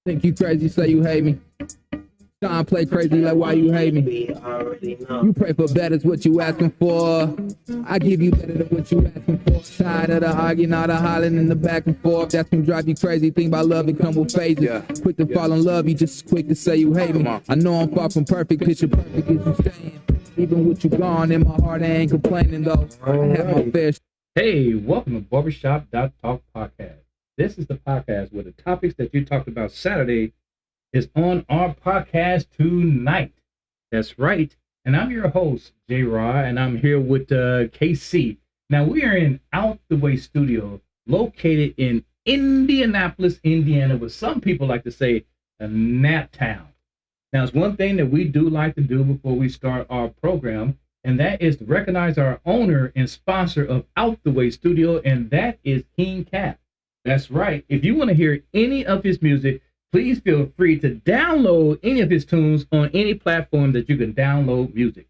Think you crazy, say you hate me. Sean play crazy like why you hate me. You pray for better's what you asking for. I give you better than what you asking for. Tired of the arguing, all the hollering in the back and forth. That's gonna drive you crazy. Think about love and come with phases. Quick to fall in love, you just quick to say you hate me. I know I'm far from perfect, picture perfect is you staying. Even with you gone in my heart, I ain't complaining though. I have my fair. Hey, welcome to Barbershop.talk podcast. This is the podcast where the topics that you talked about Saturday is on our podcast tonight. That's right. And I'm your host, J-Rod, and I'm here with KC. Now, we are in Out the Way Studio, located in Indianapolis, Indiana, what some people like to say a nap town. Now, it's one thing that we do like to do before we start our program, and that is to recognize our owner and sponsor of Out the Way Studio, and that is King Cap. That's right. If you want to hear any of his music, please feel free to download any of his tunes on any platform that you can download music.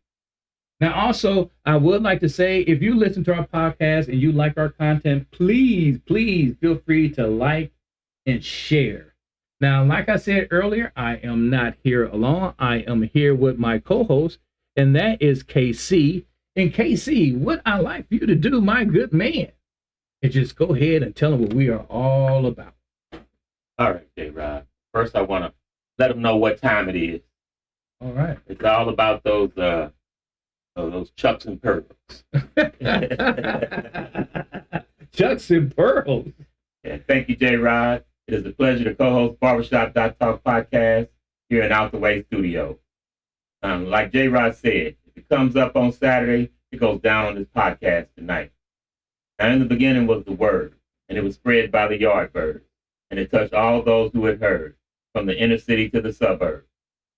Now, also, I would like to say, if you listen to our podcast and you like our content, please feel free to like and share. Now, like I said earlier, I am not here alone. I am here with my co-host, and that is KC. And KC, what I'd like for you to do, my good man, is just go ahead and tell them what we are all about. All right, J-Rod. First, I want to let them know what time it is. All right. It's all about those chucks and pearls. Chucks and pearls. Yeah, thank you, J-Rod. It is a pleasure to co-host Barbershop.talk podcast here in Out the Way Studio. Like J-Rod said, if it comes up on Saturday, it goes down on this podcast tonight. Now, in the beginning was the word, and it was spread by the Yardbirds, and it touched all those who had heard, from the inner city to the suburbs.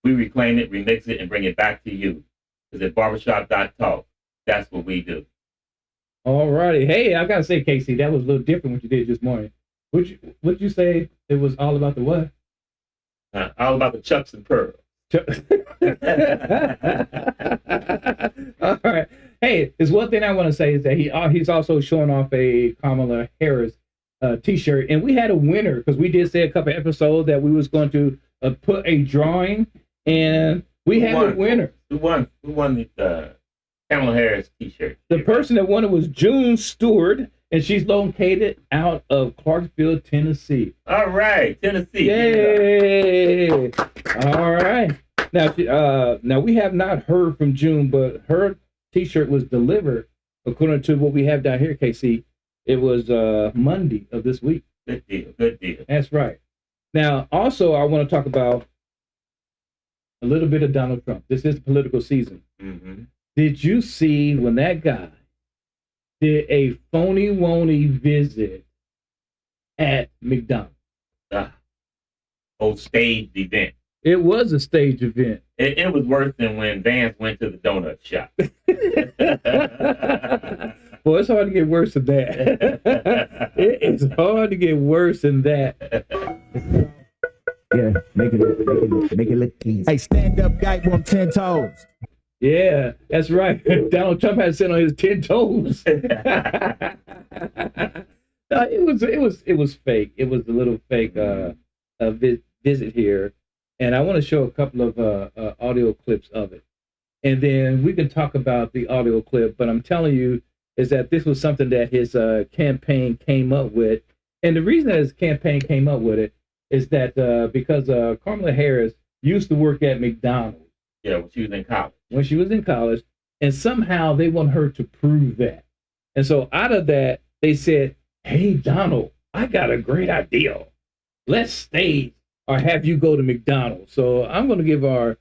We reclaim it, remix it, and bring it back to you. Because at Barbershop.talk, that's what we do. All righty. Hey, I got to say, Casey, that was a little different what you did this morning. Would you say it was all about the what? All about the chucks and pearls. All right. Hey, there's one thing I want to say is that he's also showing off a Kamala Harris T-shirt, and we had a winner because we did say a couple episodes that we was going to put a drawing, and we had a winner. Who won the Kamala Harris T-shirt? The person that won it was June Stewart, and she's located out of Clarksville, Tennessee. All right, Tennessee. Yay! All right. Now we have not heard from June, but her T-shirt was delivered according to what we have down here, KC. It was Monday of this week. Good deal. Good deal. That's right. Now, also, I want to talk about a little bit of Donald Trump. This is the political season. Mm-hmm. Did you see when that guy did a phony-wony visit at McDonald's? Old staged event. It was a stage event. It was worse than when Vance went to the donut shop. Boy, it's hard to get worse than that. It is hard to get worse than that. Yeah, make it look easy. Hey, stand up guy on 10 toes. Yeah, that's right. Donald Trump had to sit on his 10 toes. It was fake. It was a little fake visit here, and I want to show a couple of audio clips of it, and then we can talk about the audio clip. But I'm telling you, is that this was something that his campaign came up with. And the reason that his campaign came up with it is that because Kamala Harris used to work at McDonald's. Yeah, when she was in college. When she was in college, and somehow they want her to prove that. And so out of that, they said, hey, Donald, I got a great idea. Let's stage or have you go to McDonald's. So I'm going to give our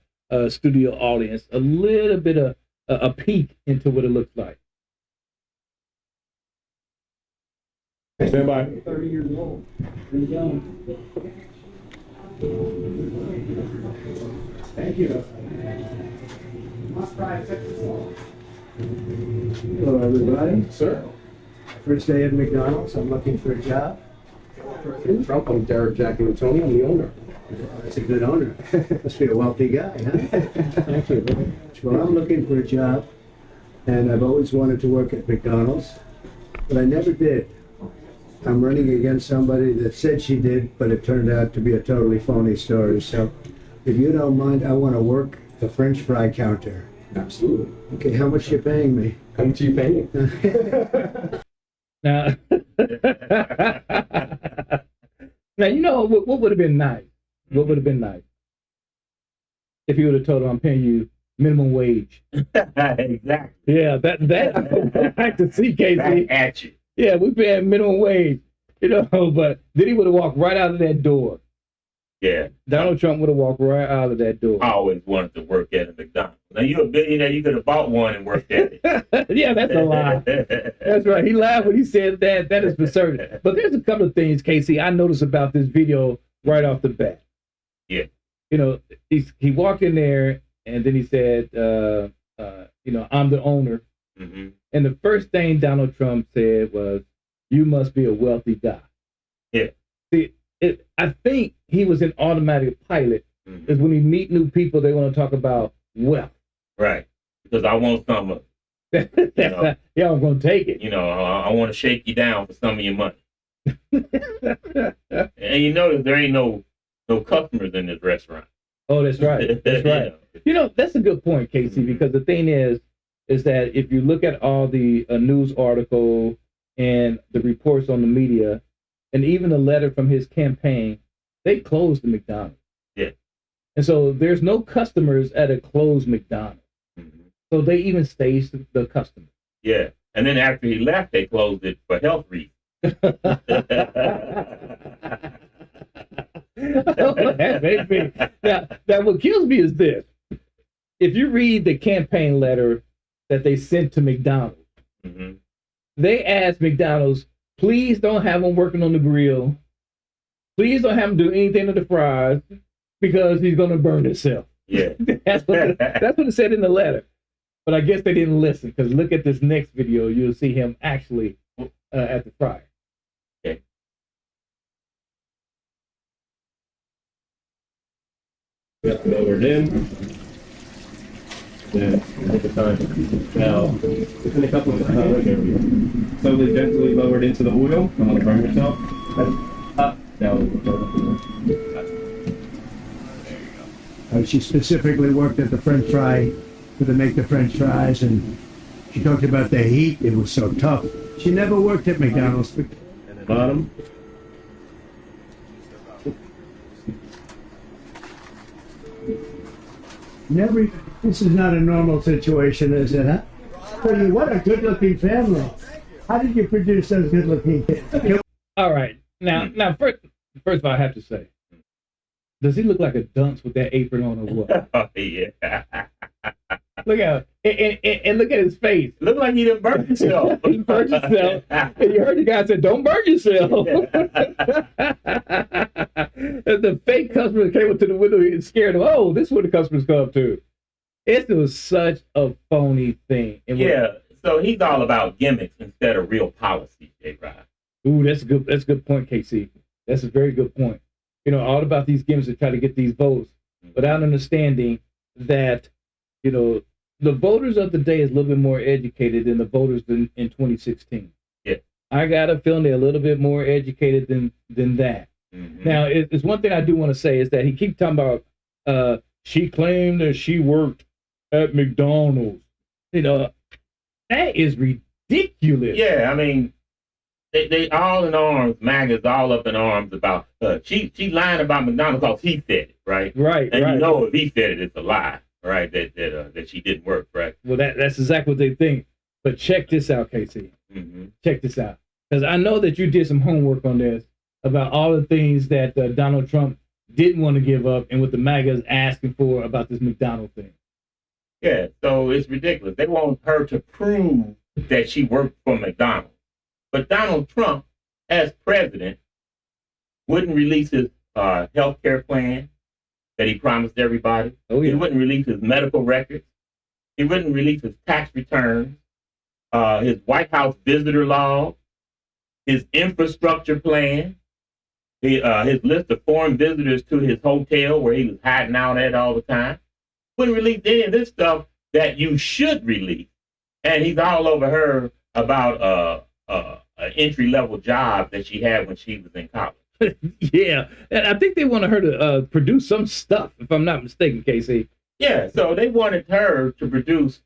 studio audience a little bit of a peek into what it looks like. Stand by. 30 years old. Thank you. Hello, everybody. Sir. First day at McDonald's. I'm looking for a job. President Trump, I'm Derek Jack and Tony. I'm the owner. That's a good owner. Must be a wealthy guy, huh? Thank you. Well, I'm looking for a job, and I've always wanted to work at McDonald's, but I never did. I'm running against somebody that said she did, but it turned out to be a totally phony story. So if you don't mind, I want to work the French fry counter. Absolutely. Okay, how much you paying me? How much are you paying? Now, now you know what would have been nice? What would have been nice if he would have told him, "I'm paying you minimum wage." Exactly. Yeah, that I would like to see, Casey. Back at you. Yeah, we paying minimum wage, but then he would have walked right out of that door. Yeah. Donald Trump would have walked right out of that door. I always wanted to work at a McDonald's. Now, you're a billionaire. You could have bought one and worked at it. Yeah, that's a lie. That's right. He laughed when he said that. That is absurd. But there's a couple of things, Casey, I noticed about this video right off the bat. Yeah. He walked in there and then he said, I'm the owner. Mm-hmm. And the first thing Donald Trump said was, "You must be a wealthy guy." Yeah. See, I think he was an automatic pilot. Mm-hmm. Because when he meet new people, they want to talk about wealth. Right. Because I want some of it. Yeah, I'm going to take it. I want to shake you down for some of your money. And you notice there ain't no customers in this restaurant. Oh, that's right. That's right. That's a good point, Casey, because the thing is that if you look at all the news articles and the reports on the media, and even the letter from his campaign, they closed the McDonald's. Yeah. And so there's no customers at a closed McDonald's. Mm-hmm. So they even staged the customers. Yeah. And then after he left, they closed it for health reasons. That makes me. Now, what kills me is this. If you read the campaign letter that they sent to McDonald's, mm-hmm. they asked McDonald's, please don't have him working on the grill. Please don't have him do anything to the fries because he's going to burn himself. Yeah. That's what it said in the letter. But I guess they didn't listen, because look at this next video. You'll see him actually at the fryer. Okay. Lowered in. Then take the time. Now, in a couple of slowly, gently lowered into the oil. Don't want to burn yourself. Up, down. She specifically worked at the French fry to make the French fries, and she talked about the heat. It was so tough. She never worked at McDonald's. And then bottom. Never. This is not a normal situation, is it? Huh? Tell you what, a good-looking family. How did you produce those good-looking kids? All right. Now, first of all, I have to say, does he look like a dunce with that apron on or what? Oh, yeah. Look at him. And look at his face. Look like he done burnt himself. He burned himself. And you heard the guy said, "Don't burn yourself." The fake customer came up to the window and scared him. Oh, this is what the customers come up to. It was such a phony thing. And so he's all about gimmicks instead of real policy, J-Rod. Ooh, that's a good point, KC. That's a very good point. All about these gimmicks to try to get these votes, without understanding that, the voters of the day is a little bit more educated than the voters in 2016. Yeah. I got a feeling they're a little bit more educated than that. Mm-hmm. Now, it's one thing I do want to say is that he keeps talking about she claimed that she worked at McDonald's. That is ridiculous. Yeah, I mean, they all in arms. MAGA's all up in arms about she lying about McDonald's because he said it, right? Right. And right. if he said it, it's a lie, right? That she didn't work, right? Well, that's exactly what they think. But check this out, Casey. Mm-hmm. Check this out, because I know that you did some homework on this about all the things that Donald Trump didn't want to give up and what the MAGA is asking for about this McDonald's thing. Yeah, so it's ridiculous. They want her to prove that she worked for McDonald's. But Donald Trump, as president, wouldn't release his health care plan that he promised everybody. Oh, yeah. He wouldn't release his medical records. He wouldn't release his tax returns, his White House visitor log, his infrastructure plan, his list of foreign visitors to his hotel where he was hiding out at all the time. Wouldn't release any of this stuff that you should release. And he's all over her about an entry-level job that she had when she was in college. Yeah, and I think they wanted her to produce some stuff, if I'm not mistaken, Casey. Yeah, so they wanted her to produce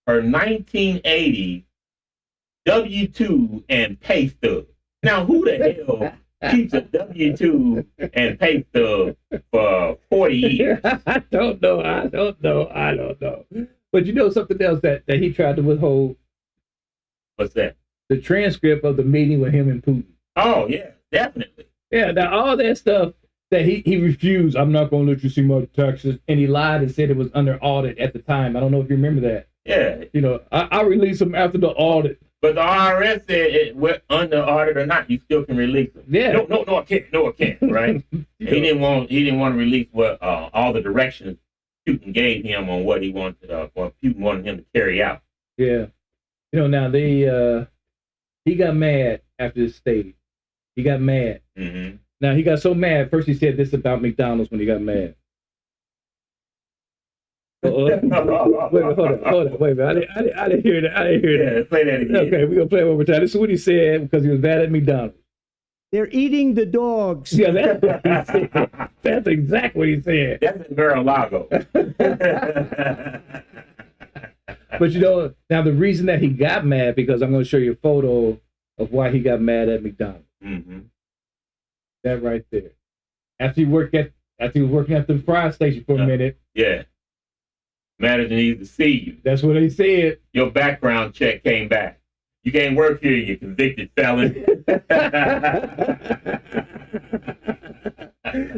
her 1980 W-2 and pay stub. Now, who the hell keeps a W-2 and pay stub for 40 years? I don't know. But you know something else that he tried to withhold? What's that? The transcript of the meeting with him and Putin. Oh, yeah, definitely. Yeah, now all that stuff that he refused, I'm not going to let you see my taxes, and he lied and said it was under audit at the time. I don't know if you remember that. Yeah. You know, I'll release them after the audit. But the IRS said it went under audit or not, you still can release them. Yeah. No, I can't. No, I can't. Right? He didn't want to release what all the directions Putin gave him on what he wanted, what Putin wanted him to carry out. Yeah. You know, now he got mad after this stage. He got mad. Mm-hmm. Now he got so mad. First he said this about McDonald's when he got mad. Wait, hold on. Wait a minute. I didn't hear that. Yeah, play that again. Okay, we're gonna play it one more time. This is what he said because he was mad at McDonald's. They're eating the dogs. Yeah, that's what he said. That's exactly what he said. That's in Mar-a-Lago. But you know, now the reason that he got mad, because I'm going to show you a photo of why he got mad at McDonald's. Mm-hmm. That right there. After he was working at the fry station for a minute. Yeah. Manager needs to see you. That's what he said. Your background check came back. You can't work here, you convicted felon.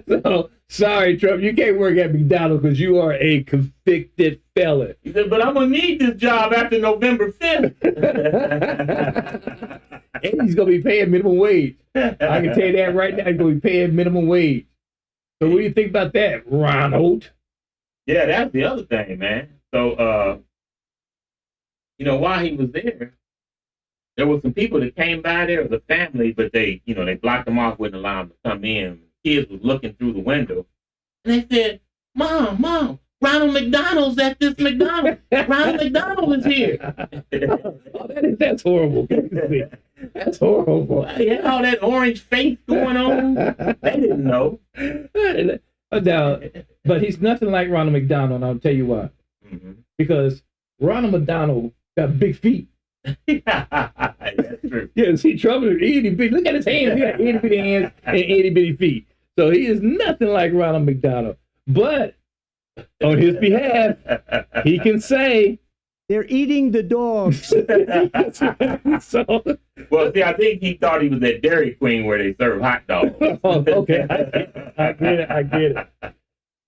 So, sorry, Trump, you can't work at McDonald's because you are a convicted felon. He said, but I'm going to need this job after November 5th. And he's going to be paying minimum wage. I can tell you that right now. He's going to be paying minimum wage. So what do you think about that, Ronald? Yeah, that's the other thing, man. So, while he was there were some people that came by there as a family, but they blocked them off, wouldn't allow them to come in. Kids was looking through the window, and they said, Mom, Ronald McDonald's at this McDonald's. Ronald McDonald is here. That's horrible. That's horrible. He had all that orange face going on. They didn't know. But he's nothing like Ronald McDonald, and I'll tell you why. Mm-hmm. Because Ronald McDonald got big feet. That's true. Yeah, see, Trump is itty bitty. Look at his hands. He got itty bitty hands and itty bitty feet. So he is nothing like Ronald McDonald. But on his behalf, he can say, they're eating the dogs. So, well, see, I think he thought he was at Dairy Queen where they serve hot dogs. Oh, okay, I get it.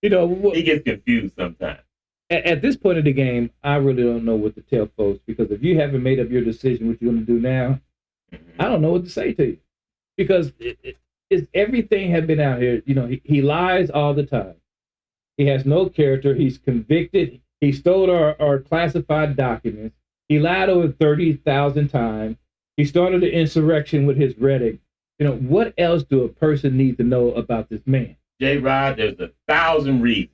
You know, he gets confused sometimes. At this point of the game, I really don't know what to tell folks, because if you haven't made up your decision what you're going to do now, I don't know what to say to you, because it's everything has been out here. You know, he lies all the time. He has no character. He's convicted. He stole our classified documents. He lied over 30,000 times. He started an insurrection with his rhetoric. You know, what else do a person need to know about this man? J. Rod, there's 1,000 reasons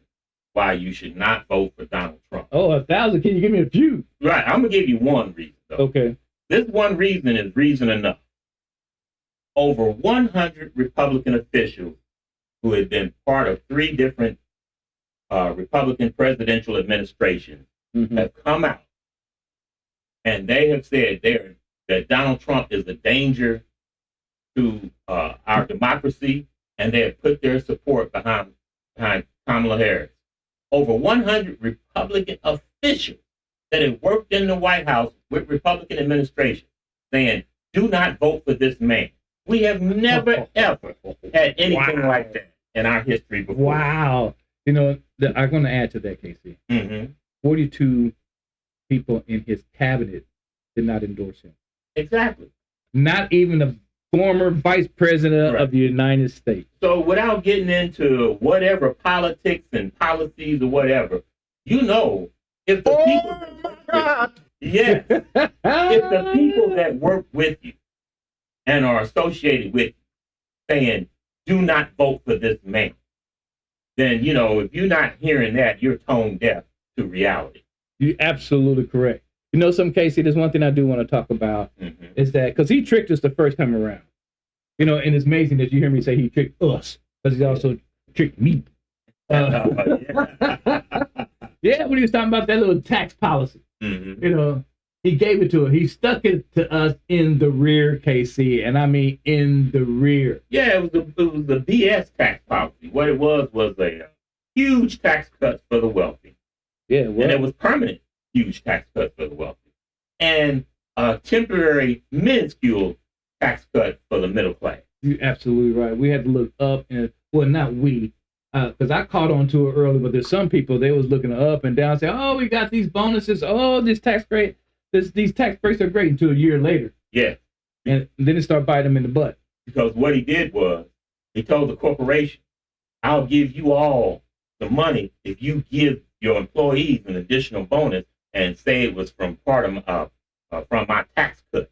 why you should not vote for Donald Trump. Oh, 1,000? Can you give me a few? Right. I'm going to give you one reason, though. Okay. This one reason is reason enough. Over 100 Republican officials who had been part of 3 different Republican presidential administrations have come out, and they have said that Donald Trump is a danger to our democracy, and they have put their support behind Kamala Harris. Over 100 Republican officials that have worked in the White House with Republican administration saying, do not vote for this man. We have never, ever had anything like that in our history before. Wow. You know, I'm going to add to that, Casey. 42 people in his cabinet did not endorse him. Exactly. Not even the former vice president of the United States. So without getting into whatever politics and policies or whatever, if the people... Yes. If the people that work with you and are associated with you saying, do not vote for this man, then, if you're not hearing that, you're tone deaf to reality. You're absolutely correct. You know, some Casey, there's one thing I do want to talk about is that because he tricked us the first time around. You know, and it's amazing that you hear me say he tricked us because he also tricked me. Yeah, when he was talking about that little tax policy, you know, he gave it to us. He stuck it to us in the rear, KC, and I mean in the rear. Yeah, it was the BS tax policy. What it was a huge tax cuts for the wealthy. Yeah, and it was permanent huge tax cuts for the wealthy, and a temporary minuscule tax cut for the middle class. You're absolutely right. We had to look up, and well, not we, because I caught on to it early. But there's some people they was looking up and down, saying, "Oh, we got these bonuses. Oh, this tax rate, these tax breaks are great." Until a year later, yeah, and then it started biting them in the butt. Because what he did was he told the corporation, "I'll give you all the money if you give your employees an additional bonus and say it was from part of from my tax cut."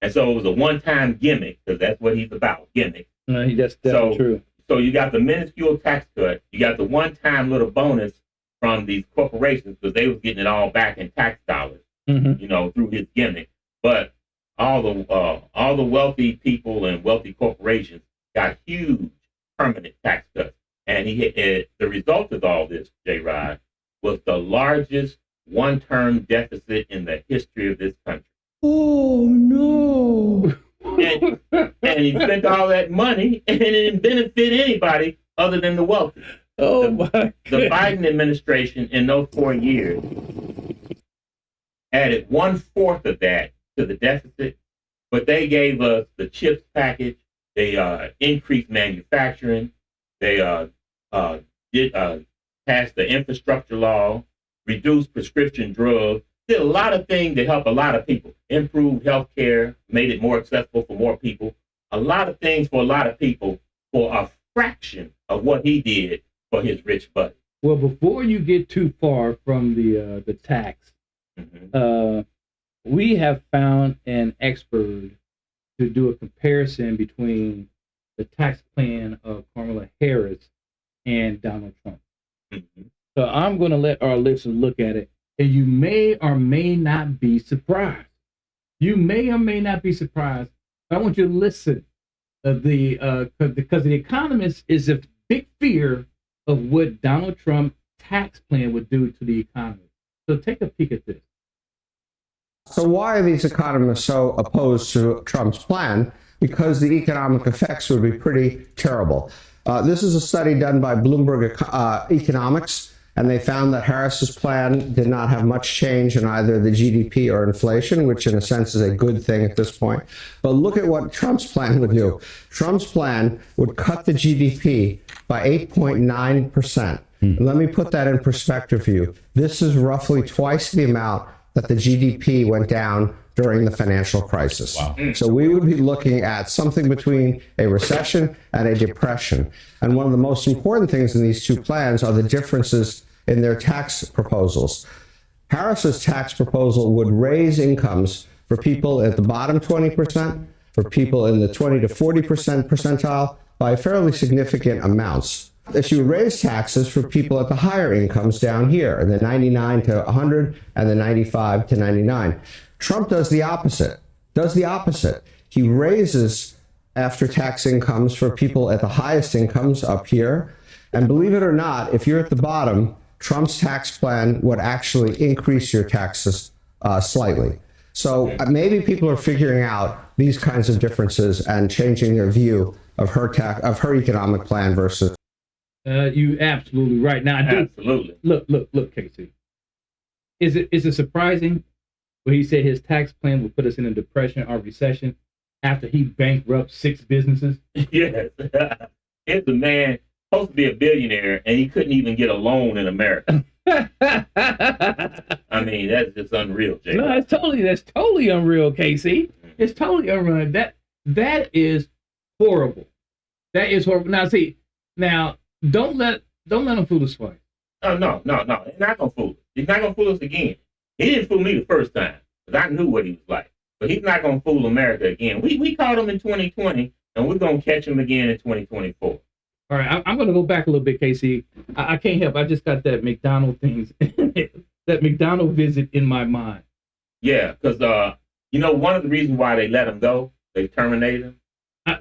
And so it was a one-time gimmick, because that's what he's about, gimmick. That's definitely true. So you got the minuscule tax cut, you got the one-time little bonus from these corporations because they was getting it all back in tax dollars, you know, through his gimmick. But all the wealthy people and wealthy corporations got huge permanent tax cuts. And the result of all this, J-Rod, was the largest one-term deficit in the history of this country. Oh no! And he spent all that money, and it didn't benefit anybody other than the wealthy. The Biden administration in those 4 years added 1/4 of that to the deficit, but they gave us the CHIPS package. They increased manufacturing. They did pass the infrastructure law, reduced prescription drugs, did a lot of things to help a lot of people, improved health care, made it more accessible for more people, a lot of things for a lot of people for a fraction of what he did for his rich buddy. Well, before you get too far from the tax, we have found an expert to do a comparison between the tax plan of Kamala Harris and Donald Trump. So I'm going to let our listeners look at it, and you may or may not be surprised. You may or may not be surprised. I want you to listen. Because the Economist is a big fear of what Donald Trump's tax plan would do to the economy. So take a peek at this. So why are these economists so opposed to Trump's plan? Because the economic effects would be pretty terrible. This is a study done by Bloomberg Economics, and they found that Harris's plan did not have much change in either the GDP or inflation, which in a sense is a good thing at this point. But look at what Trump's plan would do. Trump's plan would cut the GDP by 8.9%. Let me put that in perspective for you. This is roughly twice the amount that the GDP went down during the financial crisis. Wow. So we would be looking at something between a recession and a depression. And one of the most important things in these two plans are the differences in their tax proposals. Harris's tax proposal would raise incomes for people at the bottom 20%, for people in the 20 to 40% percentile by fairly significant amounts. She would raise taxes for people at the higher incomes down here, in the 99 to 100 and the 95 to 99. Trump does the opposite. He raises after-tax incomes for people at the highest incomes up here. And believe it or not, if you're at the bottom, Trump's tax plan would actually increase your taxes slightly. So maybe people are figuring out these kinds of differences and changing their view of her economic plan versus. You absolutely right. Now, absolutely. Look, Casey. Is it surprising when he said his tax plan would put us in a depression or recession after he bankrupted 6 businesses? Yes. Here's a man supposed to be a billionaire, and he couldn't even get a loan in America. I mean, that's just unreal, Jay. No, that's totally unreal, Casey. It's totally unreal. That is horrible. That is horrible. Now, don't let him fool us twice. Oh, no. He's not gonna fool us. He's not gonna fool us again. He didn't fool me the first time because I knew what he was like. But he's not gonna fool America again. We caught him in 2020, and we're gonna catch him again in 2024. All right, I'm gonna go back a little bit, Casey. I can't help. I just got that McDonald things, that McDonald visit in my mind. Yeah, because one of the reasons why they let him go, they terminated him.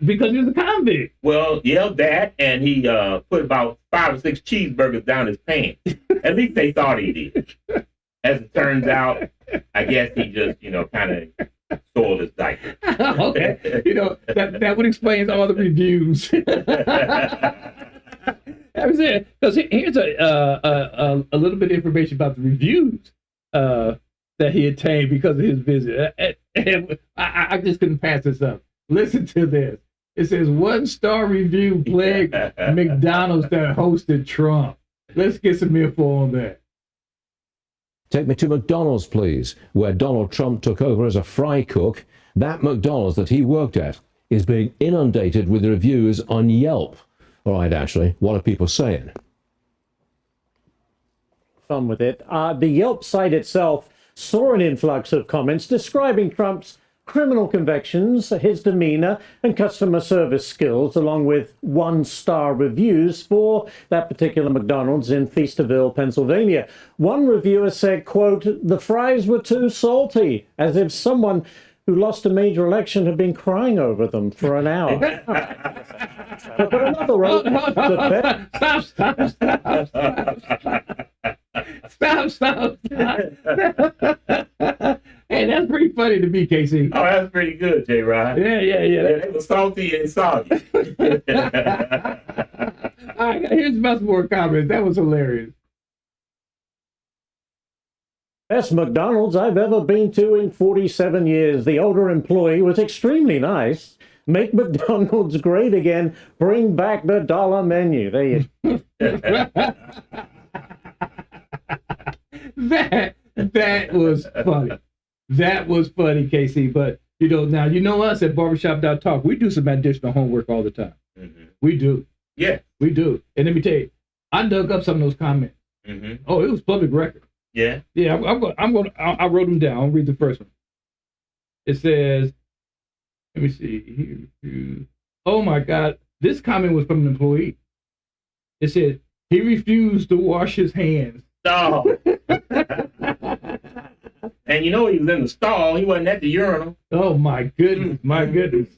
Because he was a convict. Well, yeah, that, and he put about 5 or 6 cheeseburgers down his pants. At least they thought he did. As it turns out, I guess he just, kind of soiled his diaper. Okay, that would explain all the reviews. That was it. Because here's a little bit of information about the reviews that he attained because of his visit. I just couldn't pass this up. Listen to this. It says 1-star review plagued McDonald's that hosted Trump. Let's get some info on that. Take me to McDonald's, please, where Donald Trump took over as a fry cook. That McDonald's that he worked at is being inundated with reviews on Yelp. All right, Ashley, what are people saying? Fun with it. The Yelp site itself saw an influx of comments describing Trump's criminal convictions, his demeanor, and customer service skills, along with 1-star reviews for that particular McDonald's in Feasterville, Pennsylvania. One reviewer said, quote, "The fries were too salty," as if someone who lost a major election had been crying over them for an hour. But another wrote, Stop. Hey, that's pretty funny to me, Casey. Oh, that's pretty good, J. Rod. Yeah. It was salty and soggy. All right, here's some more comments. That was hilarious. Best McDonald's I've ever been to in 47 years. The older employee was extremely nice. Make McDonald's great again. Bring back the $1 menu. There you go. That was funny. That was funny, Casey. But now you know us at Barbershop.talk. We do some additional homework all the time. Mm-hmm. We do. Yeah, we do. And let me tell you, I dug up some of those comments. Mm-hmm. Oh, it was public record. Yeah. Yeah. I wrote them down. I'll read the first one. It says, let me see here. Oh my God, this comment was from an employee. It said he refused to wash his hands. Oh. And he was in the stall. He wasn't at the urinal. Oh my goodness, my goodness.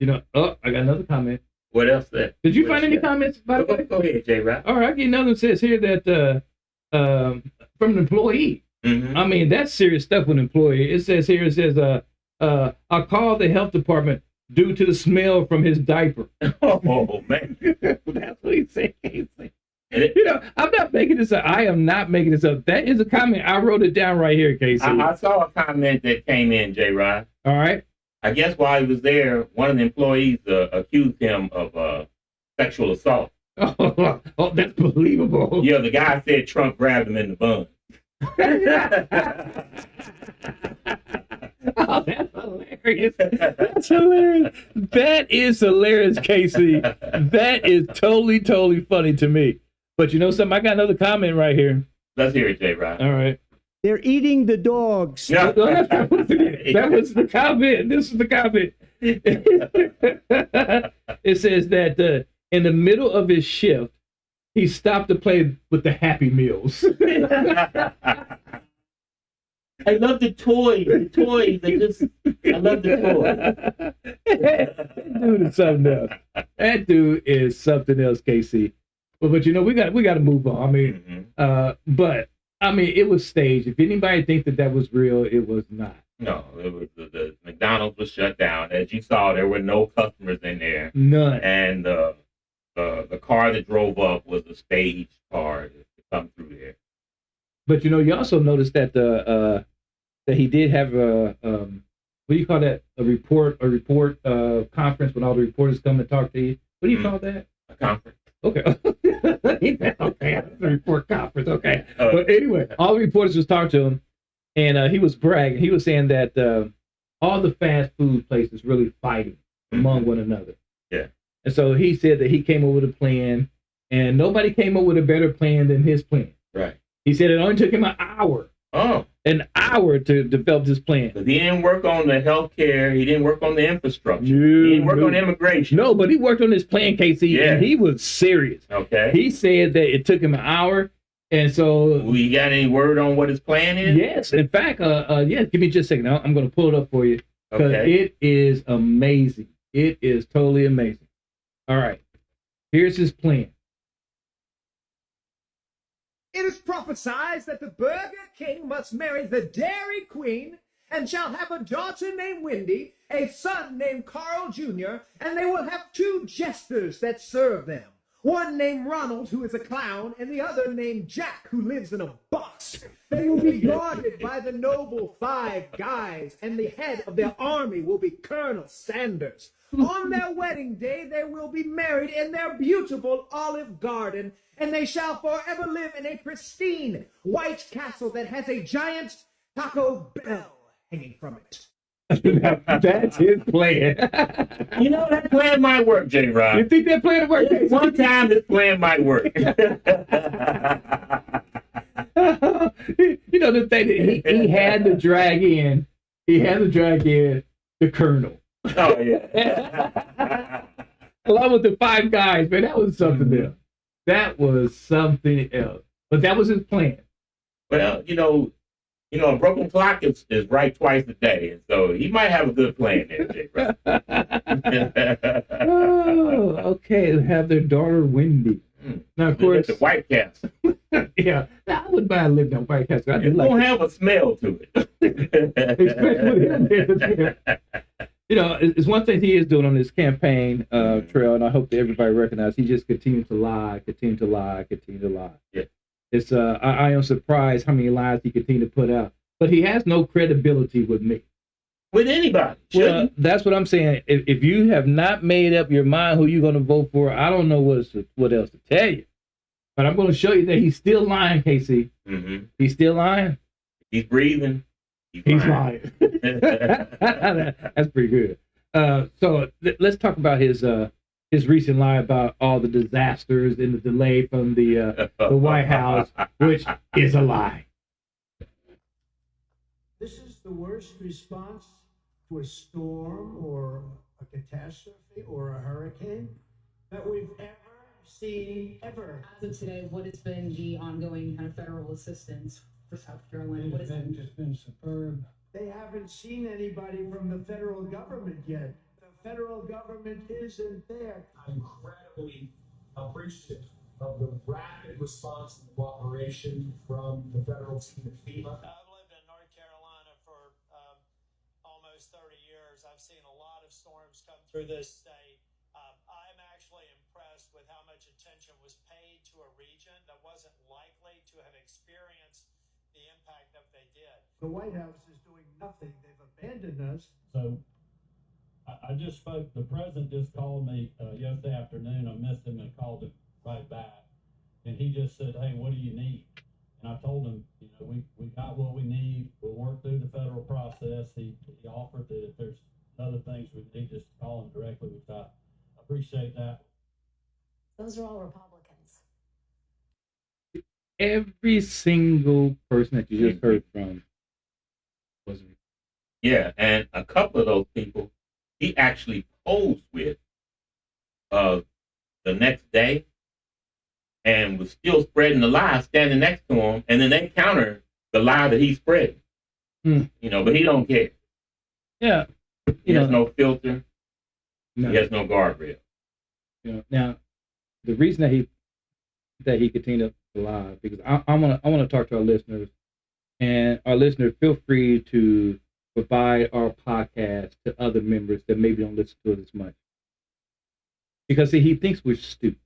I got another comment. What else? Did you find any comments? By the way? Go ahead, J. Rod. All right, I'll get another one. Says here that from an employee. Mm-hmm. I mean, that's serious stuff with an employee. It says I called the health department due to the smell from his diaper. Oh man, that's what he said. I'm not making this up. I am not making this up. That is a comment. I wrote it down right here, Casey. I saw a comment that came in, J. Rod. All right. I guess while he was there, one of the employees accused him of sexual assault. Oh, that's believable. Yeah, the guy said Trump grabbed him in the bun. Oh, that's hilarious. That's hilarious. That is hilarious, Casey. That is totally funny to me. But you know something? I got another comment right here. Let's hear it, J. Rod. All right. They're eating the dogs. Yeah. That was the comment. This is the comment. It says that in the middle of his shift, he stopped to play with the Happy Meals. I love the toys. The toys. I love the toys. That dude is something else. That dude is something else, Casey. But we got to move on. I mean, but I mean, it was staged. If anybody thinks that was real, it was not. No, it was the McDonald's was shut down. As you saw, there were no customers in there. None. And the car that drove up was a staged car to come through there. But you also noticed that that he did have a what do you call that? A report conference when all the reporters come and talk to you. What do you call that? A conference. Okay. Okay. A report conference. Okay. But anyway, all the reporters was talking to him, and he was bragging. He was saying that all the fast food places really fighting among one another. Yeah. And so he said that he came up with a plan, and nobody came up with a better plan than his plan. Right. He said it only took him an hour. Oh. An hour to develop this plan. But he didn't work on the healthcare. He didn't work on the infrastructure. He didn't work on immigration. No, but he worked on this plan, Casey, and he was serious. Okay. He said that it took him an hour, And so, We got any word on what his plan is? yes, in fact, yeah, give me just a second. I'm going to pull it up for you because Okay. it is amazing. It is totally amazing. All right, here's his plan. It is prophesied that the Burger King must marry the Dairy Queen and shall have a daughter named Wendy, a son named Carl Jr., and they will have 2 jesters that serve them. One named Ronald, who is a clown, and the other named Jack, who lives in a box. They will be guarded by the noble 5 guys, and the head of their army will be Colonel Sanders. On their wedding day, they will be married in their beautiful olive garden, and they shall forever live in a pristine white castle that has a giant Taco Bell hanging from it. That's his plan. You know, that plan might work, J-Rod. You think that plan will work? One time this plan might work. You know, the thing that he had to drag in, the Colonel. Oh, yeah. Along with the 5 guys, man, that was something else. That was something else. But that was his plan. Well, you know, a broken clock is right twice a day, and so he might have a good plan there, J-Rod. Oh, okay. Have their daughter Wendy. Now, of course, the White Castle. yeah, I wouldn't mind living in White Castle. I do It like won't it. have a smell to it. Especially with him there. You know, it's one thing he is doing on this campaign trail, and I hope that everybody recognizes he just continues to lie. Yeah. It's I am surprised how many lies he continues to put out, but he has no credibility with me. With anybody. Well, that's what I'm saying. If you have not made up your mind who you're going to vote for, I don't know what else to tell you. But I'm going to show you that he's still lying, KC. Mm-hmm. He's still lying. He's breathing. He's lying. That's pretty good. So let's talk about his recent lie about all the disasters and the delay from the White House, which is a lie. This is the worst response to a storm or a catastrophe or a hurricane that we've ever seen, ever. As of today, what has been the ongoing kind of federal assistance for South Carolina? What is it? It's been superb. They haven't seen anybody from the federal government yet. The federal government isn't there. I'm incredibly appreciative of the rapid response and cooperation from the federal team at FEMA. I've lived in North Carolina for almost 30 years. I've seen a lot of storms come through this state. I'm actually impressed with how much attention was paid to a region that wasn't likely to have experienced the impact that they did. The White House is doing nothing. They've abandoned us. So I just spoke, the president just called me yesterday afternoon. I missed him and called him right back. And he just said, hey, what do you need? And I told him, you know, we got what we need. We'll work through the federal process. He offered that if there's other things we need, just call him directly, which I appreciate that. Those are all Republicans. Every single person that you just heard from was. Yeah, and a couple of those people he actually posed with the next day and was still spreading the lie standing next to him, and then they counter the lie that he's spreading. You know, but he don't care. Yeah. He has no filter. No. He has no guardrail. You know, now, the reason that he continued to lie, because I want to talk to our listeners, and our listeners, feel free to provide our podcast to other members that maybe don't listen to it as much. Because see, he thinks we're stupid.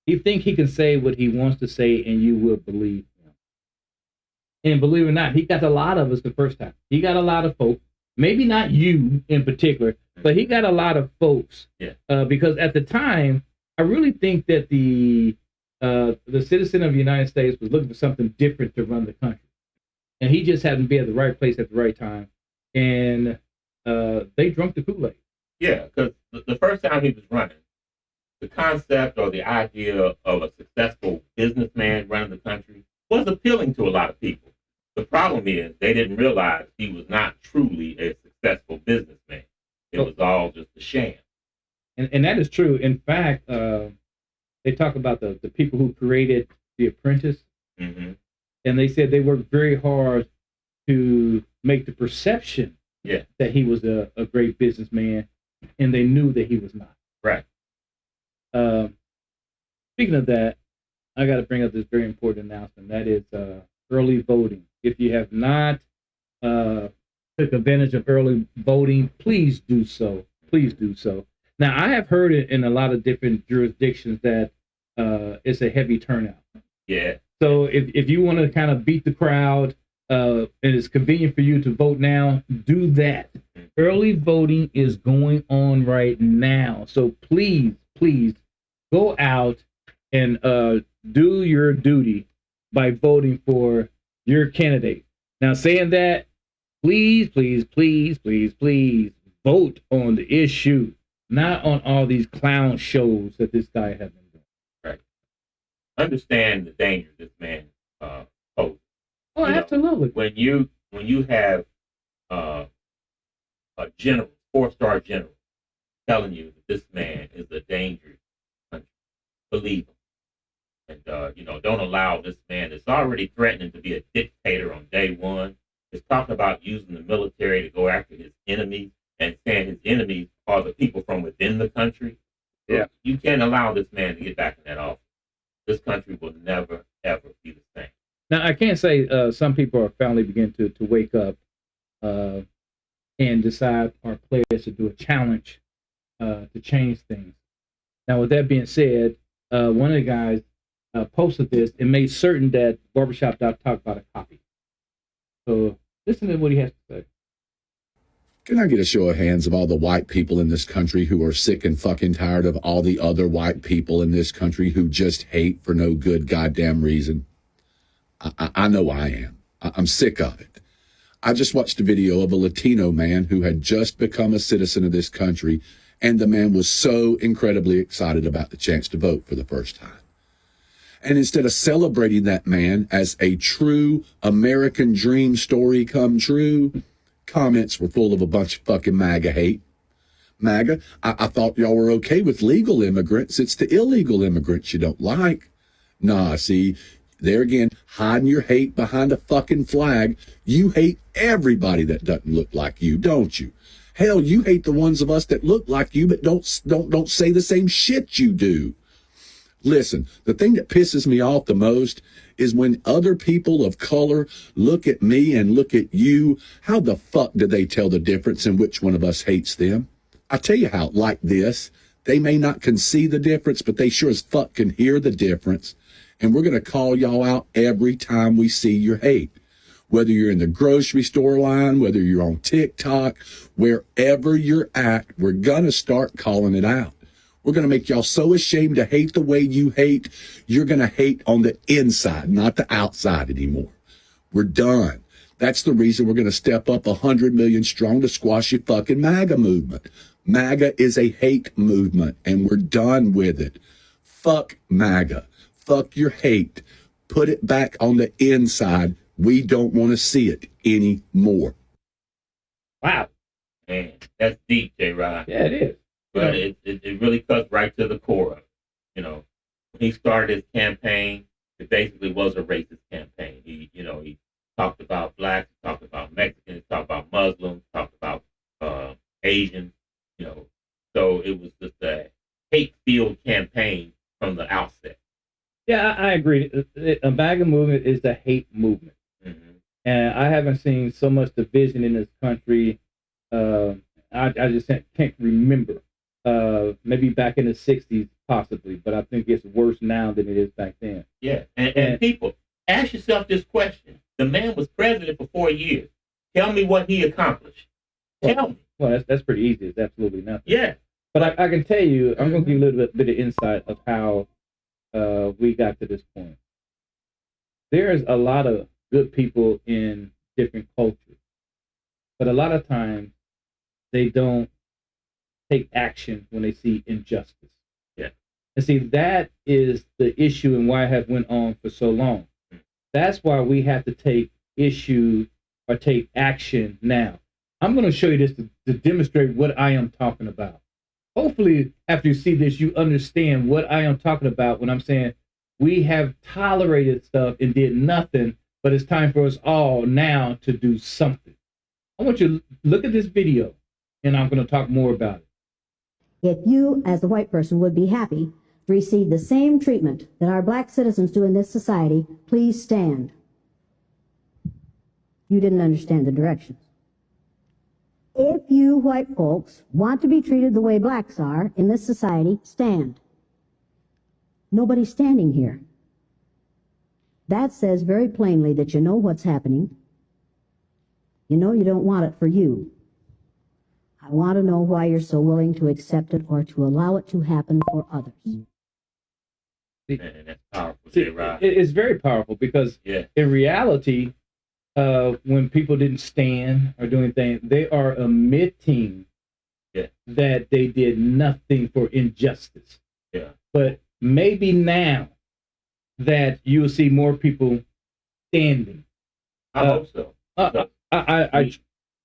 He thinks he can say what he wants to say and you will believe him. And believe it or not, he got a lot of us the first time. He got a lot of folks, maybe not you in particular, but he got a lot of folks. Yeah. Because at the time, I really think that the citizen of the United States was looking for something different to run the country. And he just happened to be at the right place at the right time. And they drunk the Kool-Aid. Yeah, because the first time he was running, the concept or the idea of a successful businessman running the country was appealing to a lot of people. The problem is they didn't realize he was not truly a successful businessman. It was all just a sham. And that is true. In fact, they talk about the people who created The Apprentice, Mm-hmm. and they said they worked very hard to make the perception that he was a great businessman, and they knew that he was not. Right. Speaking of that, I got to bring up this very important announcement. That is early voting. If you have not took advantage of early voting, please do so. Please do so. Now, I have heard it in a lot of different jurisdictions that it's a heavy turnout. Yeah. So if you want to kind of beat the crowd and it's convenient for you to vote now, do that. Early voting is going on right now. So please, please go out and do your duty by voting for your candidate. Now, saying that, please, please, please, please, please vote on the issue, not on all these clown shows that this guy has been doing. Right. Understand the danger this man poses. Oh, absolutely. When you have a general, 4-star general, telling you that this man is a danger, believe him. And don't allow this man that's already threatening to be a dictator on day one. Is talking about using the military to go after his enemies and saying his enemies are the people from within the country. Yeah. You can't allow this man to get back in that office. This country will never, ever be the same. Now, I can't say some people are finally beginning to wake up and decide our players to do a challenge to change things. Now, with that being said, one of the guys posted this and made certain that Barbershop.talk got a copy. So listen to what he has to say. Can I get a show of hands of all the white people in this country who are sick and fucking tired of all the other white people in this country who just hate for no good goddamn reason? I know I am. I'm sick of it. I just watched a video of a Latino man who had just become a citizen of this country, and the man was so incredibly excited about the chance to vote for the first time. And instead of celebrating that man as a true American dream story come true, comments were full of a bunch of fucking MAGA hate. MAGA, I thought y'all were okay with legal immigrants. It's the illegal immigrants you don't like. Nah, see, there again, hiding your hate behind a fucking flag. You hate everybody that doesn't look like you, don't you? Hell, you hate the ones of us that look like you but don't say the same shit you do. Listen, the thing that pisses me off the most is when other people of color look at me and look at you. How the fuck do they tell the difference in which one of us hates them? I tell you how, like this, they may not can see the difference, but they sure as fuck can hear the difference. And we're going to call y'all out every time we see your hate. Whether you're in the grocery store line, whether you're on TikTok, wherever you're at, we're going to start calling it out. We're going to make y'all so ashamed to hate the way you hate, you're going to hate on the inside, not the outside anymore. We're done. That's the reason we're going to step up 100 million strong to squash your fucking MAGA movement. MAGA is a hate movement, and we're done with it. Fuck MAGA. Fuck your hate. Put it back on the inside. We don't want to see it anymore. Wow. Man, that's deep, J-Rod. Yeah, it is. But it really cuts right to the core of it. When he started his campaign, it basically was a racist campaign. He talked about blacks, he talked about Mexicans, he talked about Muslims, talked about Asians, So it was just a hate-filled campaign from the outset. Yeah, I agree. A MAGA movement is a hate movement. Mm-hmm. And I haven't seen so much division in this country. I just can't remember. Maybe back in the 60s, possibly, but I think it's worse now than it is back then. Yeah, and people, ask yourself this question. The man was president for 4 years. Tell me what he accomplished. Tell me. Well, that's pretty easy. It's absolutely nothing. Yeah. But I can tell you, I'm going to give you a little bit of insight of how we got to this point. There's a lot of good people in different cultures, but a lot of times they don't take action when they see injustice. Yeah. And see, that is the issue and why it has went on for so long. That's why we have to take issue or take action now. I'm going to show you this to demonstrate what I am talking about. Hopefully, after you see this, you understand what I am talking about when I'm saying We have tolerated stuff and did nothing, but it's time for us all now to do something. I want you to look at this video, and I'm going to talk more about it. If you, as a white person, would be happy to receive the same treatment that our black citizens do in this society, please stand. You didn't understand the directions. If you white folks want to be treated the way blacks are in this society, stand. Nobody's standing here. That says very plainly that you know what's happening. You know you don't want it for you. I want to know why you're so willing to accept it or to allow it to happen for others. Man, that's powerful, See, J-Rod. it's very powerful because in reality, when people didn't stand or do anything, they are admitting that they did nothing for injustice. Yeah. But maybe now that you will see more people standing. I hope so.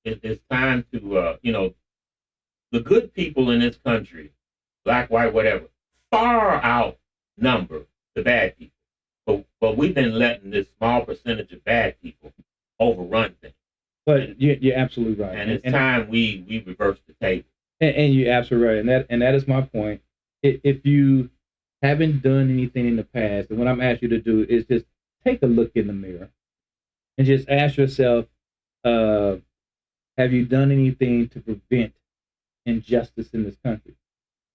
It's time to, the good people in this country, black, white, whatever, far outnumber the bad people. But we've been letting this small percentage of bad people overrun things. But you're absolutely right. And it's time we reverse the table. And you're absolutely right. And that is my point. If you haven't done anything in the past, and what I'm asking you to do is just take a look in the mirror and just ask yourself, have you done anything to prevent injustice in this country?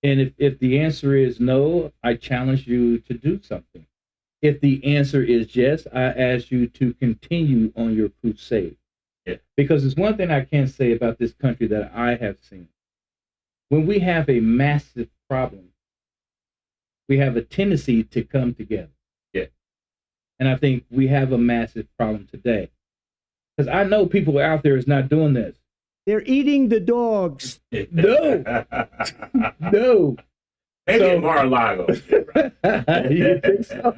And if the answer is no, I challenge you to do something. If the answer is yes, I ask you to continue on your crusade. Yeah. Because there's one thing I can say about this country that I have seen. When we have a massive problem, we have a tendency to come together. Yeah. And I think we have a massive problem today. Because I know people out there is not doing this. They're eating the dogs. No. No. Maybe in Mar-a-Lago. You think so?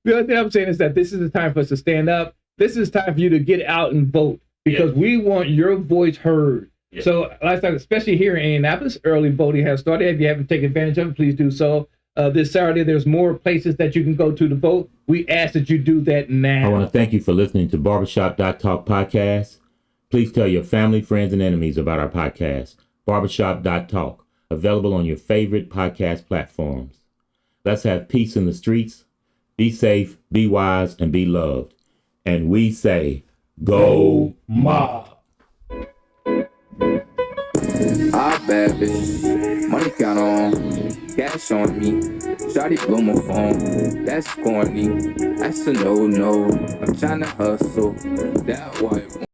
The only thing I'm saying is that this is the time for us to stand up. This is time for you to get out and vote because we want your voice heard. Yeah. So, last time, especially here in Indianapolis, early voting has started. If you haven't taken advantage of it, please do so. This Saturday, there's more places that you can go to vote. We ask that you do that now. I want to thank you for listening to Barbershop.talk podcast. Please tell your family, friends, and enemies about our podcast, Barbershop.talk. Available on your favorite podcast platforms. Let's have peace in the streets. Be safe, be wise, and be loved. And we say, go mob. Ah, bad bitch. Money count on. Cash on me. Shawty blow my phone. That's corny. That's a no-no. I'm trying to hustle. That white